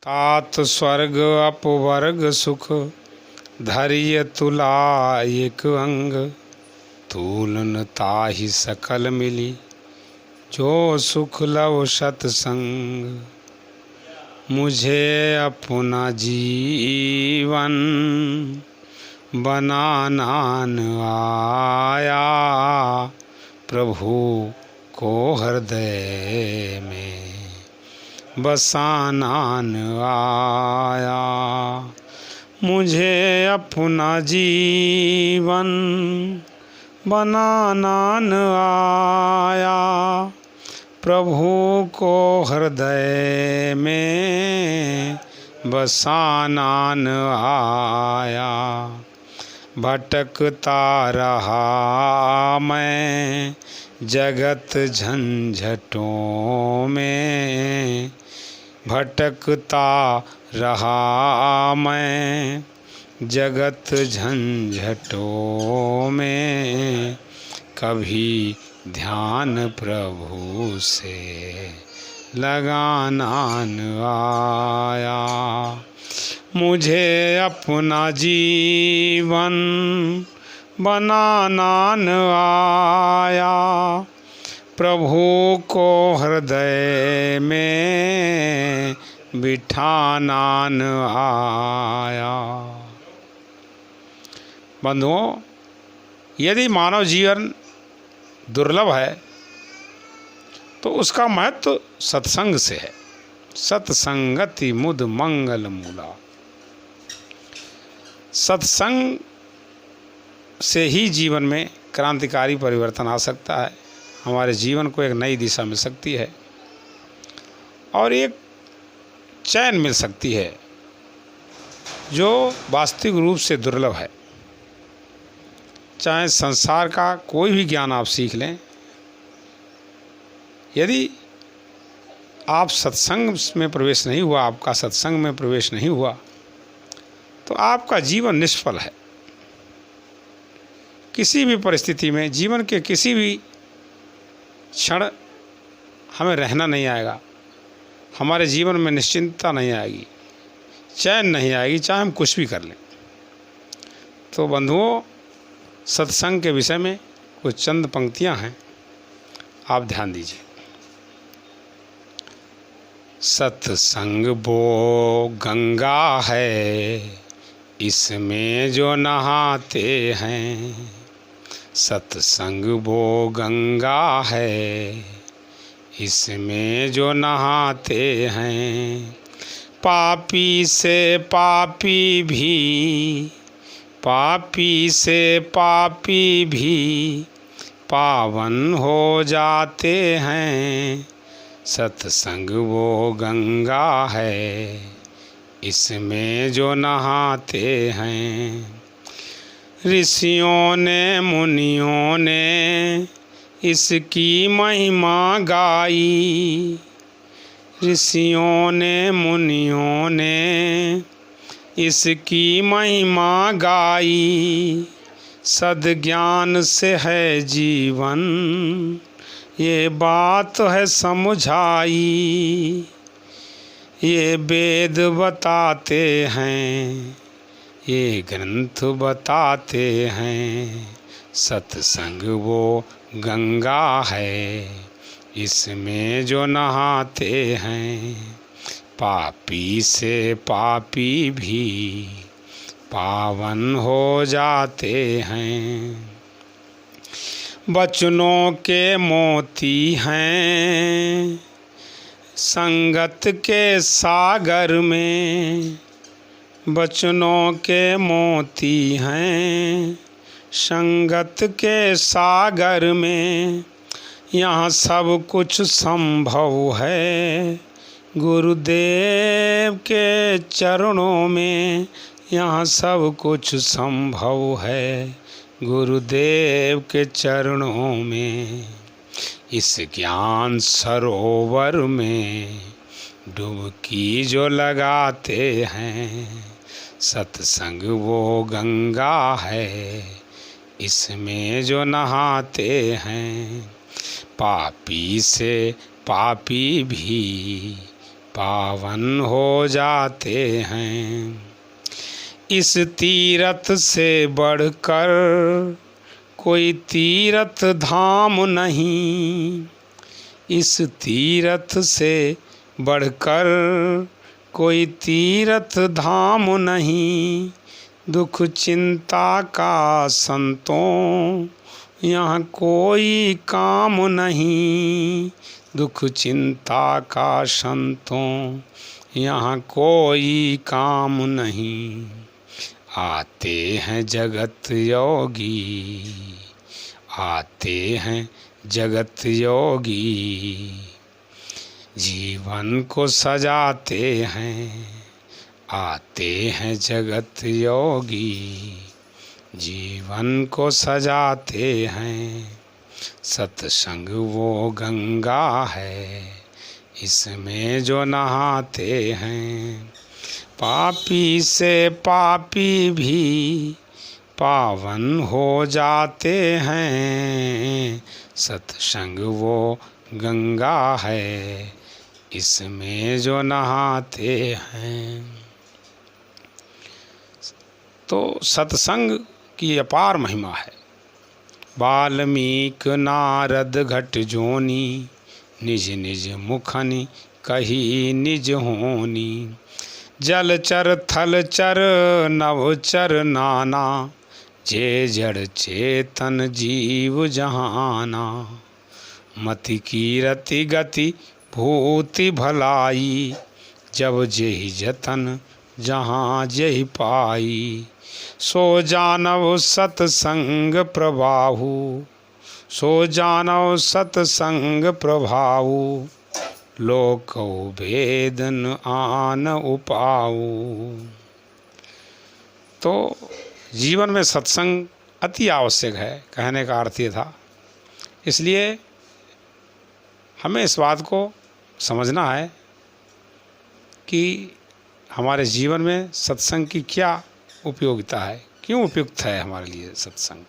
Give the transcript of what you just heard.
तात स्वर्ग अपवर्ग सुख धैर्य तुला एक अंग। तूलन ताहि सकल मिली जो सुख लव सत्संग। मुझे अपना जीवन बनानान आया, प्रभु को हृदय में बसानान आया। मुझे अपना जीवन बनानान आया, प्रभु को हृदय में बसानान आया। भटकता रहा मैं जगत झंझटों में, भटकता रहा मैं जगत झंझटों में। कभी ध्यान प्रभु से लगानान आया। मुझे अपना जीवन बनानान आया, प्रभु को हृदय में बिठानान आया। बंधुओं, यदि मानव जीवन दुर्लभ है तो उसका महत्व सत्संग से है। सत्संगति मुद मंगल मूला। सत्संग से ही जीवन में क्रांतिकारी परिवर्तन आ सकता है, हमारे जीवन को एक नई दिशा मिल सकती है और एक चैन मिल सकती है जो वास्तविक रूप से दुर्लभ है। चाहे संसार का कोई भी ज्ञान आप सीख लें, यदि आप सत्संग में प्रवेश नहीं हुआ, आपका सत्संग में प्रवेश नहीं हुआ, तो आपका जीवन निष्फल है। किसी भी परिस्थिति में, जीवन के किसी भी क्षण हमें रहना नहीं आएगा, हमारे जीवन में निश्चिंतता नहीं आएगी, चैन नहीं आएगी, चाहे हम कुछ भी कर लें। तो बंधुओं, सत्संग के विषय में कुछ चंद पंक्तियां हैं, आप ध्यान दीजिए। सत्संग वो गंगा है, इसमें जो नहाते हैं। सत्संग वो गंगा है, इसमें जो नहाते हैं। पापी से पापी भी, पापी से पापी भी पावन हो जाते हैं। सत्संग वो गंगा है, इसमें जो नहाते हैं। ऋषियों ने मुनियों ने इसकी महिमा गाई। ऋषियों ने मुनियों ने इसकी महिमा गाई। सद्ज्ञान से है जीवन, ये बात है समझाई। ये वेद बताते हैं, ये ग्रंथ बताते हैं। सत्संग वो गंगा है, इसमें जो नहाते हैं। पापी से पापी भी पावन हो जाते हैं। बचनों के मोती हैं संगत के सागर में। बचनों के मोती हैं संगत के सागर में। यहाँ सब कुछ संभव है गुरुदेव के चरणों में। यहाँ सब कुछ संभव है गुरुदेव के चरणों में। इस ज्ञान सरोवर में डुबकी जो लगाते हैं। सत्संग वो गंगा है, इसमें जो नहाते हैं। पापी से पापी भी पावन हो जाते हैं। इस तीरथ से बढ़कर कोई तीरथ धाम नहीं, इस तीरथ से बढ़कर कोई तीरथ धाम नहीं। दुख चिंता का संतों यहाँ कोई काम नहीं, दुख चिंता का संतों यहाँ कोई काम नहीं। आते हैं जगत योगी, आते हैं जगत योगी, जीवन को सजाते हैं। आते हैं जगत योगी, जीवन को सजाते हैं। सत्संग वो गंगा है, इसमें जो नहाते हैं। पापी से पापी भी पावन हो जाते हैं। सत्संग वो गंगा है, इसमें जो नहाते हैं। तो सत्संग की अपार महिमा है। वाल्मीकि नारद घट जोनी, निज निज मुखनि कही निज होनी। जलचर थलचर नवचर नाना, जे जड़ चेतन जीव जहाना। मति की रति गति भूति भलाई, जब जेहि जतन जहाँ जेहि पाई। सो जानव सतसंग प्रभाहु, सो जानव सतसंग प्रभाहु। लोको भेदन आन उपाऊ। तो जीवन में सत्संग अति आवश्यक है, कहने का अर्थ ये था। इसलिए हमें इस बात को समझना है कि हमारे जीवन में सत्संग की क्या उपयोगिता है, क्यों उपयुक्त है हमारे लिए सत्संग।